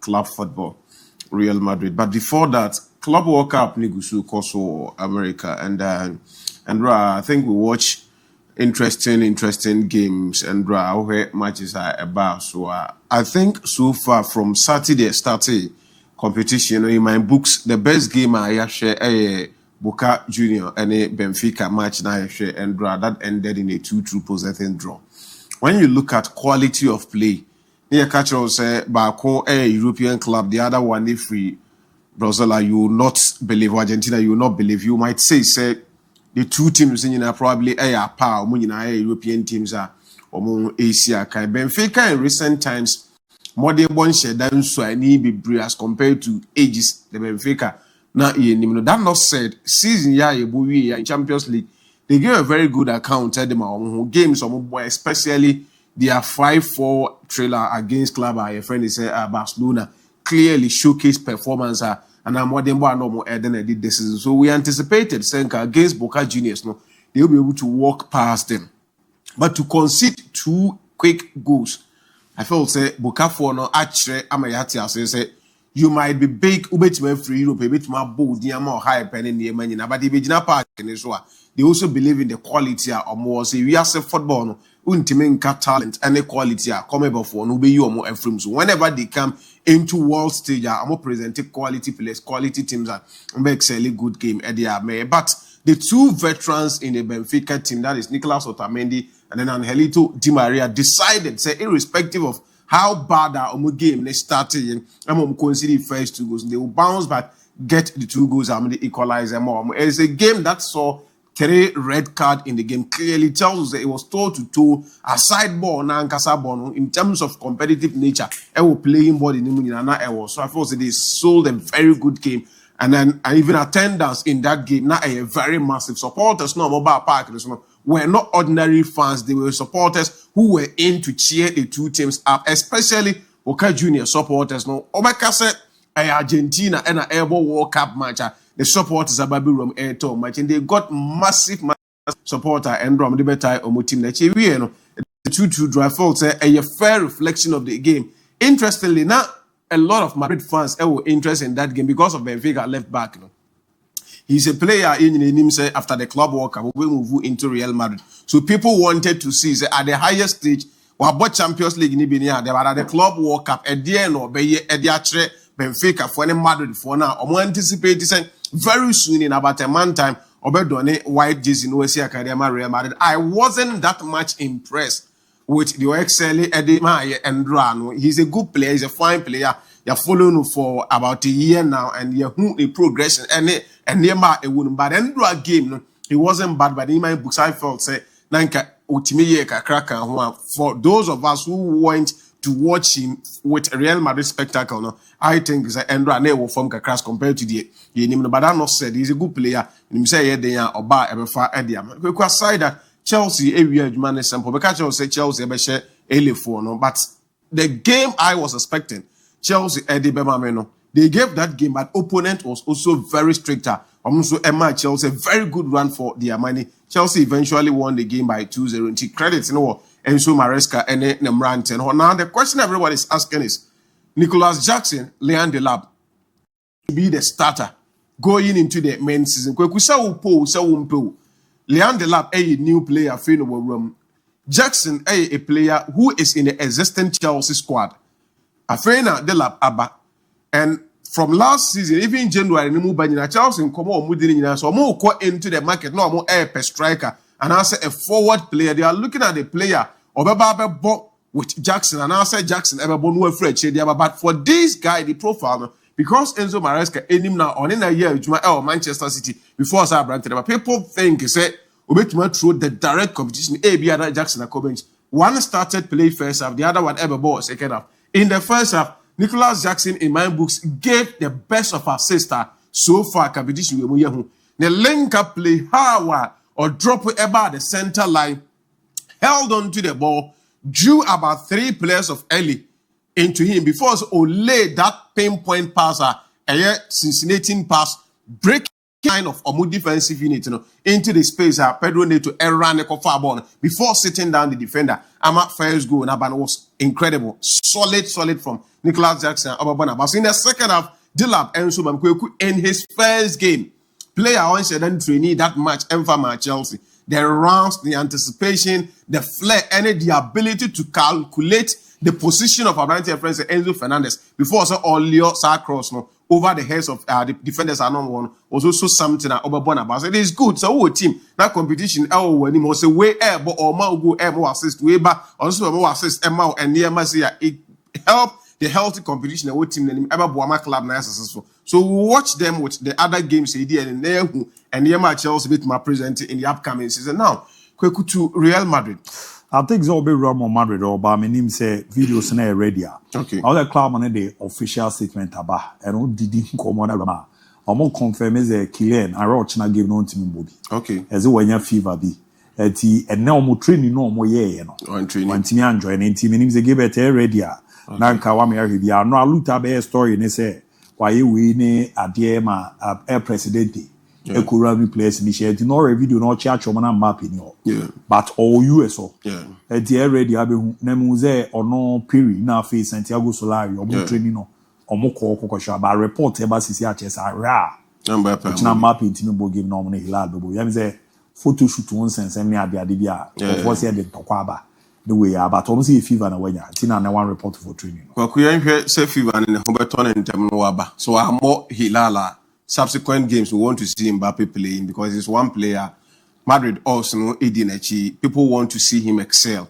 club football, Real Madrid. But before that, Club World Cup Nigusu Koso America, and I think we watch interesting games and where matches are about. So I think so far from Saturday starting competition in my books, the best game I share Boca Junior and a Benfica match na share and that ended in a 2-2 possession draw. When you look at quality of play, near catch say Bako a European club, the other one if we Brazil, you will not believe Argentina, you will not believe. You might say the two teams in probably a power, European teams are or Asia. Benfica in recent times, more than one share than so I need be as compared to ages. The Benfica now that not said season ABOU in Champions League, they give a very good account at them games especially their 5-4 trailer against club. My friend is Barcelona clearly showcased performance and I'm more than one more than I did this season. So we anticipated Senka against Boca Juniors, no, they will be able to walk past them. But to concede 2 quick goals, I felt say Boca for no actually Amayati say you might be big ubet free Europe, a bit more bold, more high penny in the Yemeni, but the part they also believe in the quality or more say we are football no ultimate talent and the quality are comable for no be you or more from. So whenever they come into world stage, I'm more presenting quality players, quality teams are make a good game at the Army. But the 2 veterans in the Benfica team, that is Nicolas Otamendi and then Angelito Di Maria, decided, say, irrespective of how bad our game they started, I'm consider first 2 goals, they will bounce back, get the 2 goals, I'm the equalizer more. It's a game that saw 3 red card in the game clearly tells us that it was toe-to-toe, a side ball, in terms of competitive nature. It was playing ball in the so I thought they sold a very good game. And then even attendance in that game, now a very massive supporters, no mobile park, were not ordinary fans. They were supporters who were in to cheer the 2 teams up, especially Boca Junior supporters. No, Obaka said Argentina and an ABOU World Cup match. The supporters are Baby Rom Airto match, and they got massive supporter and Rom the better or team that you know the 2-2 drive fault a fair reflection of the game. Interestingly, now a lot of Madrid fans were interested in that game because of Benfica left back. You know. He's a player in him say after the club World Cup we move into Real Madrid. So people wanted to see say at the highest stage we bought Champions League in Ibenia, they were at the club World Cup at the end or be at the Benfica for any Madrid for now. I'm anticipating saying very soon in about a month time, Obedone white jersey in OSC Academy Real Madrid. I wasn't that much impressed with the excelling Eddie Maya and Rano. He's a good player, he's a fine player. You're following for about a year now, and you're a progression and near a wouldn't bad. And a game, he wasn't bad, but in my books, I felt say Nanka Utimiye Cracker. For those of us who went to watch him with a Real Madrid spectacle, no, I think is Andra will form crash compared to the but I'm not said he's a good player. And say they are or bar ever far at the because side that Chelsea area man sample because say Chelsea ever share no, but the game I was expecting Chelsea Eddie Bemameno. They gave that game, but opponent was also very stricter. Also, Emma Chelsea, very good run for their money. Chelsea eventually won the game by 2-0. Credits, you know, Enzo Maresca and Nemranten. Now, the question everyone is asking is, Nicolas Jackson, Leon Delap, to be the starter going into the main season. Leon Delap, a new player, room. Jackson, a player who is in the existing Chelsea squad. Afena Delap Abba. And from last season, even January, Chelsea come on, so more into the market, no more air per striker, and I say a forward player. They are looking at the player of with Jackson, and I say Jackson ever born no afraid. But for this guy, the profile, because Enzo Maresca him now on in a year with Manchester City before I branded, but people think say through the direct competition. ABOU Jackson and one started play first half, the other one ever ball second half. In the first half, Nicolas Jackson, in my books, gave the best of our sister so far. Competition the link up play, how or drop it about the center line, held on to the ball, drew about 3 players of Ellie into him before so lay that pinpoint passer, a Cincinnati pass, break kind of a defensive unit, into the space. Pedro Neto ran a far ball before sitting down the defender. Amat first goal, Naban was incredible, solid from Nicholas Jackson. But in the second half, Dilap Enso Mamkweku in his first game, player on then trainee that match, MON-FRI Chelsea. The rounds, the anticipation, the flair, and the ability to calculate the position of our friend Enzo Fernandez before all Leo cross over the heads of the defenders are not one was also something about. It is good. So our team that competition when him was way air but or go air more assist way back also more assist and near it help the healthy competition our team ever Boama club na successful. So we watch them with the other games and the Chelsea bit my present in the upcoming season. Now, quick to Real Madrid. I think it's all be Real Madrid or by my name say videos na ready. Okay. All the club on the official statement about and all did come on about. I'm more confirm is a Kylian. I wrote na give no team Bobby. Okay. As when your fever be. And now more training no more yeah no. On training. One team enjoy and team names they give it ready. Now kawami aribia. No aluta be story ne say why we ne adiema air presidente. A Kurami place initiative, no video, no church or Mbappe. Yeah. But all USO. Yeah. At the already have Nemuze or no period now face Santiago Solari or more training or more call but report about CCHS are rare. Mbappe in Timbo give nominee Hilal. Yamize photo shoot one sense and me at the Adibia. What's the Tokwaba? The way but almost a fever and away. Tina and one report for training. Well, we say fever and Huberton and Temnoaba. So I'm more Hilala. Subsequent games, we want to see Mbappe playing because he's one player. Madrid also, people want to see him excel.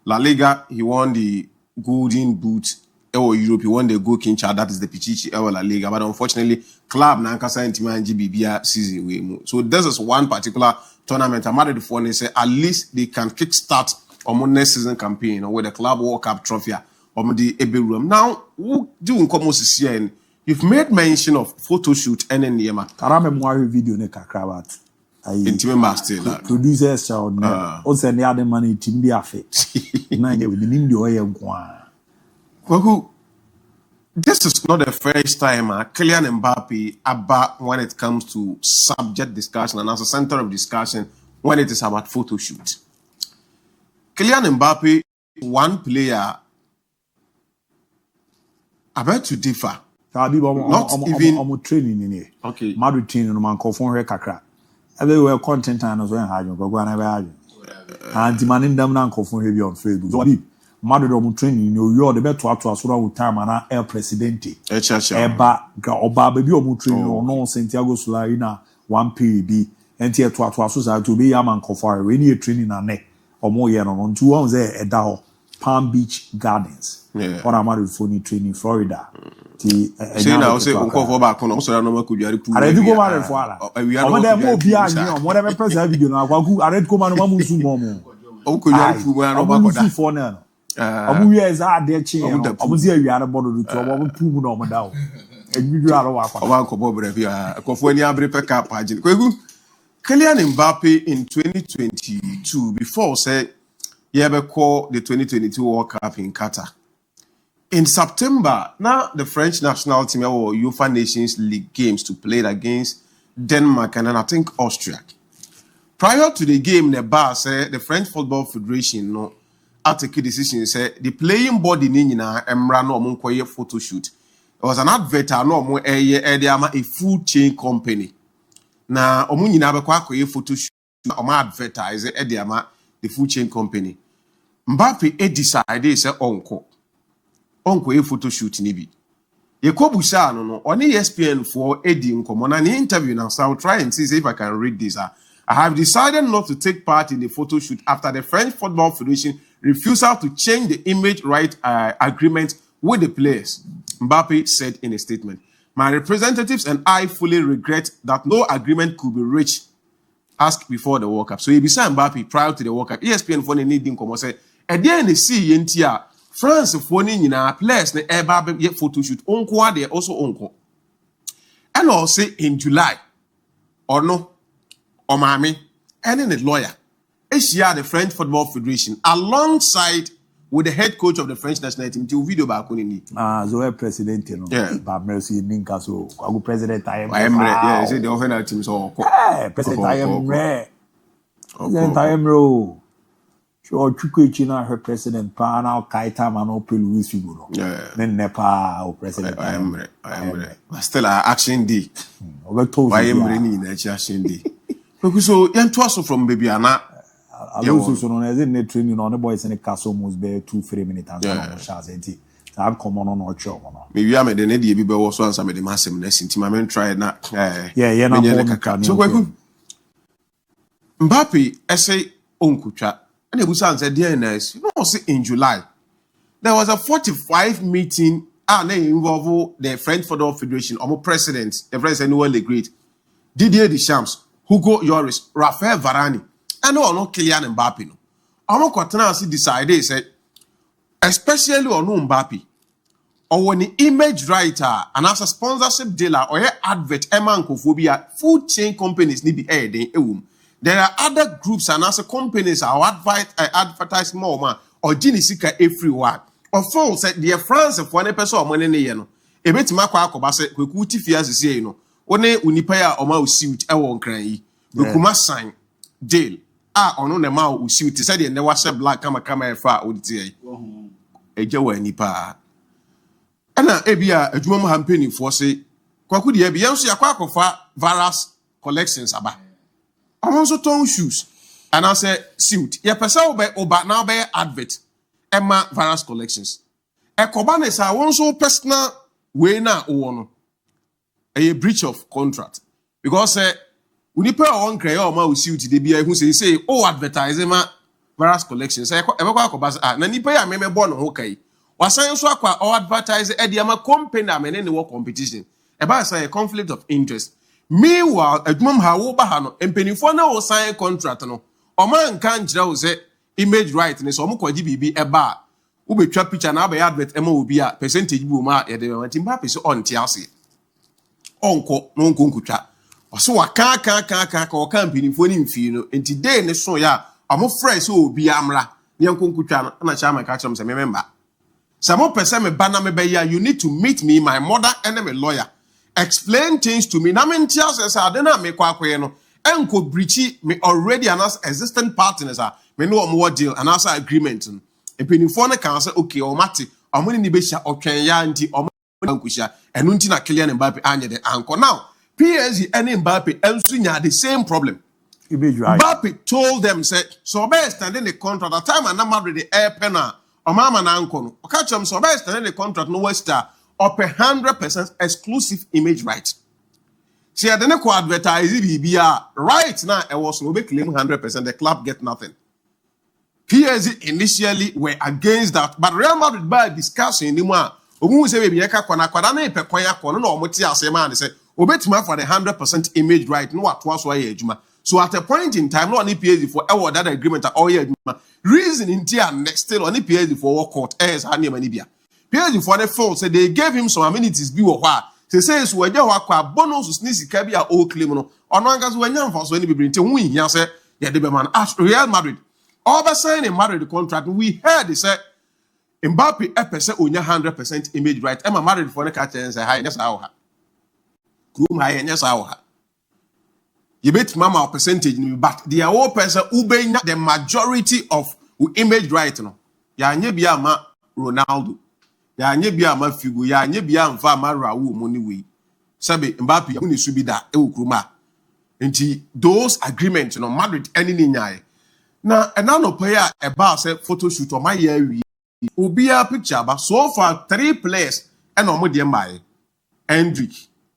La Liga, he won the Golden Boot. Europe, he won the Goal Kincha, that is the Pichichi La Liga. But unfortunately, club Nankasa and Timanji Bibia season. So this is one particular tournament. Madrid for say at least they can kickstart on next season campaign with the Club World Cup trophy or the ABOU. Now, who do come you've made mention of photo shoot and in Yema. Karame video ne kakrabat. Intimate master. Producers child. Also, the other money team be affect. Now we need the oil. This is not the first time Kylian Mbappe about when it comes to subject discussion and as a center of discussion when it is about photo shoot. Kylian Mbappe, one player, about to differ. Not even training in here. Okay. Madrid training no man call phone here kakra. Everywhere content and as well hard go and ever and demanding them now call phone here on Facebook. So Madrid training you the better to as well time and El Presidente. Eba oba baby training or no Santiago Solari na 1 PB and here to as to be yaman call for any training and neck or more year on 2 ones there at Palm Beach Gardens. Yeah. What am I phone training Florida? Say now, say uncle for back on also no could you I read go man for ala. We are more bia ni whatever person video na kwaku I read go man no musu momo. O could you fu na no back musu for na. Omu we is a de chi. Omu se awiare bodo do to omu pu mu na omu da o. Video ara wa kwa. Omu ko bobre bia. Akofo ani abre peka page. Kwaku Kylian Mbappe in 2022 before say you ever call the 2022 World Cup in Qatar. In September, now the French national team or UEFA Nations League games to play against Denmark and then I think Austria. Prior to the game, the French Football Federation take a decision say the playing body nina emra no omunkoye photo shoot. It was an advert a food chain company. Na omu nyina be kwa koye photo shoot na omu advertise the food chain company. Mbappe decided say onko a photo shoot nibi. Ye kobusa no on ESPN for Eddie nkomo na the interview now, so I'll try and see if I can read this. I have decided not to take part in the photo shoot after the French Football Federation refusal to change the image right agreement with the players, Mbappe said in a statement. My representatives and I fully regret that no agreement could be reached asked before the World Cup. So he beside Mbappe prior to the World Cup. ESPN for need nkomo say at the end the see yentia France for ni nyina players na eba be photo shoot onko ade also onko. And also in July or no Omami and in the lawyer Asia the French Football Federation alongside with the head coach of the French national team till video back on in so president, you know. Yeah. But Mercy Ninka, so I go president. I am yeah, say the offender team so president. I am rare. President, I am raw. Sure, Chukwuchina, her president, pa now Kaita Manope Louis Figuno. Yeah. Then Nepa, or president. I am ready. But still, action day. I am ready in action day. Because so, young Twasso from Babyana. I also know as in the training on the boys in the castle must be 2-3 minutes. I'm common on our show. Maybe I made an idea be also answer me the massive nest into my men tried not. Yeah, so Mbappe, I say, Uncle Chat. And it was answered, dear nurse, you know, in July, there was a 45 meeting, they involve the French Football Federation, our president, the president, well, the great Didier Deschamps, Hugo Lloris, Raphael Varane, and no Kylian Mbappe. No, I'm not decided, say, especially on Mbappe, or when the image writer and as a sponsorship dealer or advert, emancophobia, food chain companies need be aired in there are other groups and as companies are advertise more man or Ginisika everywhere. Or phone said the France of one person or money no. A bit Makwa Kobase, Kukuti Fias say no. One unipaya or mouse suit a won't cry. Bukuma sign jail. Or no the mouse suit said in the WhatsApp black kama far would say. A Joe nipa. And Abia a Jumam Hampeni for say, Kwakudi Abiansi a quack of various collections about. I'm also torn shoes. And I say, suit. Ya pesa oba now be advert. Emma various collections. A Koban is a one so personal way na one. A breach of contract. Because when you pay one cray or ma suit the BI who say, oh, advertising ma various collections. I pay a meme born okay. Was saying so or advertise Ediama company and any work competition. About say a conflict of interest. Meanwhile, a mum hano and penifona or sign contract no. O man can't say image rightness or Mukwaji a bar. Ube trap picture now by advert MOBia percentage booma at the Mbappe is on Tiasi. Onko, non kunkucha. So I can't or camping for him feel and today in the soya. I'm afraid so be amra. Young kunkucha and I shall my catch them some member. Some more person me banner me beya. You need to meet me, my mother, and I'm a lawyer. Explain things to me. Na me ntia says I don't make kwakwe no. Enko breachy me already announced existing partners me no more deal and answer agreement. E penifo na kan say okay o mate omuni ni be sha otwen ya nti omo ankusha enu nti na Kylian Mbappe anye de anko. Now PSG and Mbappe ensu nya the same problem. Mbappe told them say so be extending the contract at time and Madrid the air penal o mama na anko no. Catch them so be extending the contract no Wester up 100% exclusive image right. See, I didn't advertise BBR right now. I was no claim 100%. The club get nothing. PSG initially were against that, but Real Madrid by discussing anymore. Obu say baby yeka kwana na ipe kwanya kono na omoti asema and say obetima for the 100% image right no atwa so aye adwuma. So at a point in time no any PSG for award that agreement all year adwuma. Reason in tia next still on PSG for work court as ha niam ani bia. PSG for the fault say they gave him some amenities bi wo hwa. Say says we dey wakwa bonus ni sika bi a o claim no. Ono angas we nyam for so any be nti hu hia say ye de be man at Real Madrid. All the sign in Madrid contract we heard they say Mbappe epese onya 100% image right. Emma Madrid for the catch and say hi yes how ha. Room high yes how ha. You bet mama percentage but the whole person ube the majority of image right no. Ya nye bia ma Ronaldo. Ya nye bia ma Figo, ya nye bia mfa ma Raul money we. Sabe Mbappe hu ni subi da e okruma. Nti those agreements no Madrid any ni nyae. Na no pay about say photo shoot on my year we. Ubia picture but so far 3 players and no de mbae. Hendrick,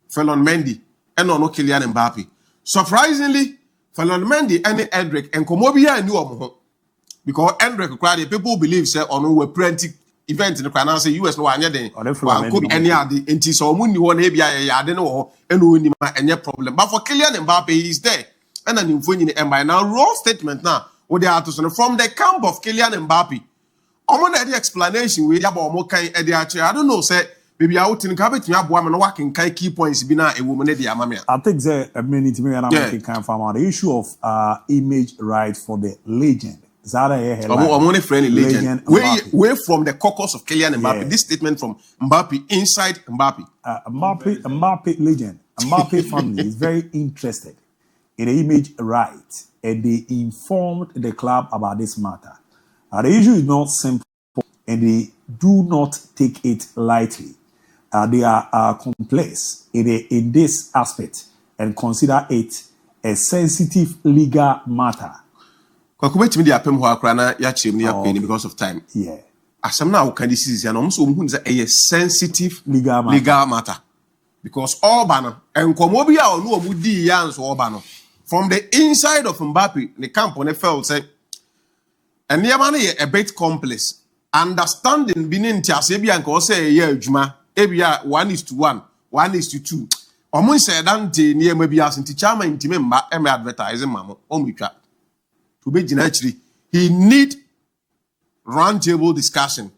Felon Mendy and no Kylian Mbappe. Surprisingly, Felon Mendy and Hendrick and Komobia knew omo. Because Hendrick cried people believe say on we plenty event in the Canada say US no anya den. Could any other enti so mu ni ho na bia ya ade no ho eno ni ma any problem. But for Kylian Mbappe he is there. And an info ni mbae now raw statement now what they are to from the camp of Kylian Mbappe. Omo na the explanation we yaba omo kan e dey ache. I don't know say baby out in ka betimi aboa me no working kan key points bi na e wo me dey amame. I think say a minute me and I'm making kind of the issue of image right for the legend Zara MON-FRI legend. Way from the caucus of Kylian Mbappe. Yeah. This statement from Mbappe inside Mbappe. Mbappe legend. Mbappe family is very interested in the image right, and they informed the club about this matter. The issue is not simple, and they do not take it lightly. They are complex in this aspect and consider it a sensitive legal matter. Because of time. Yeah. As I'm now can this is a sensitive legal matter. Because all banner and Komobia or no Mudi Yans or banner from the inside of Mbappe, the camp on the felt say, and near money a bit complex. Understanding being Tiasabia and say, yeah, Juma, Abia 1:1, 1:2. Almost said, Dante near maybe as in Tichama in Timemba, advertising Mamma, Omika. To be actually, he need roundtable discussion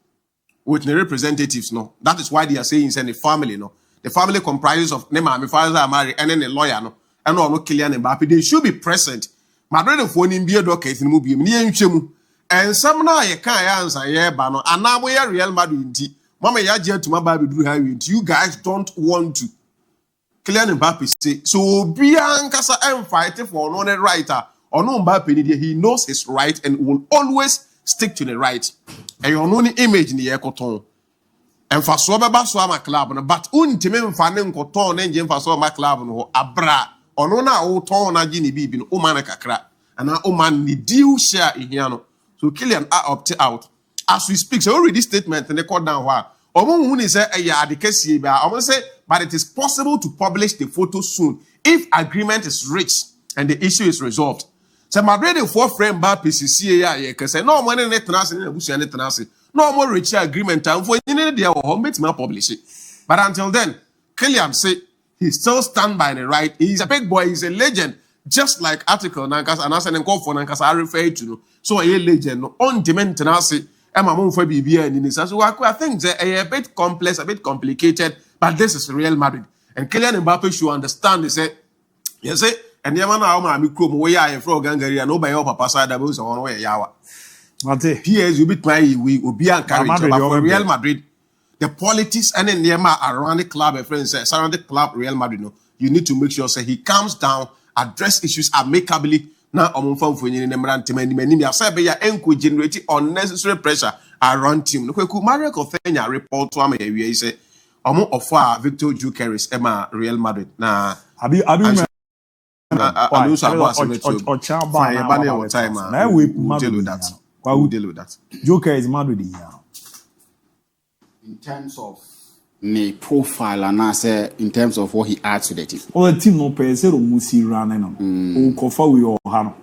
with the representatives. No, that is why they are saying it's in the family. No, the family comprises of Nema, my father are married, and then a lawyer. No, and no Kylian Mbappe. They should be present. Madrid phone in beer docket in movie. And some now you can't answer. Yeah, bano. And now we are Real Madrid. Mama, ya to my baby do have you guys don't want to. Kylian Mbappe say so. Bianca and fighting for another writer. Or no Mbappe, he knows his right and will always stick to the right. And your only image in the ecoton. And for Swababa club, but untimem fanning coton engine for Swama club no abra. Or no na o ton a gini bibin Omana Kakra. And now Oman ni deal share in Yano. So Kylian are opt out. As we speak, so already statement and they call down why. Omo say the case I say, but it is possible to publish the photo soon if agreement is reached and the issue is resolved. So Madrid for friend Mbappe CCA because no money net transit in Abusia net transit. No more reach agreement time for any day or home to publish it. But until then, Kylian say he still stand by the right. He's a big boy, he's a legend. Just like article Nankas and as an call for Nankas I refer to. So a legend on demand tenacity. MON-FRI and in this. So I think they're a bit complex, a bit complicated, but this is Real Madrid. And Kylian Mbappe should understand they say, yes, and the man now me come where I from Gangari and nobody up papa side about on where yawa. PS you be trying we will be encouraged for Real Madrid. The politics and then around the club, friends surround the club Real Madrid. No, you need to make sure say he comes down, address issues amicably. Now for many generate unnecessary pressure around team. No Mario Kofenya report to me say offer Victor Gyökeres Emma Real Madrid. Now I lose about time. Who deal with that? Joker is Madrid. In terms of the profile and I say in terms of what he adds to the team. All the team no pay zero musi running on. O kofa we all have.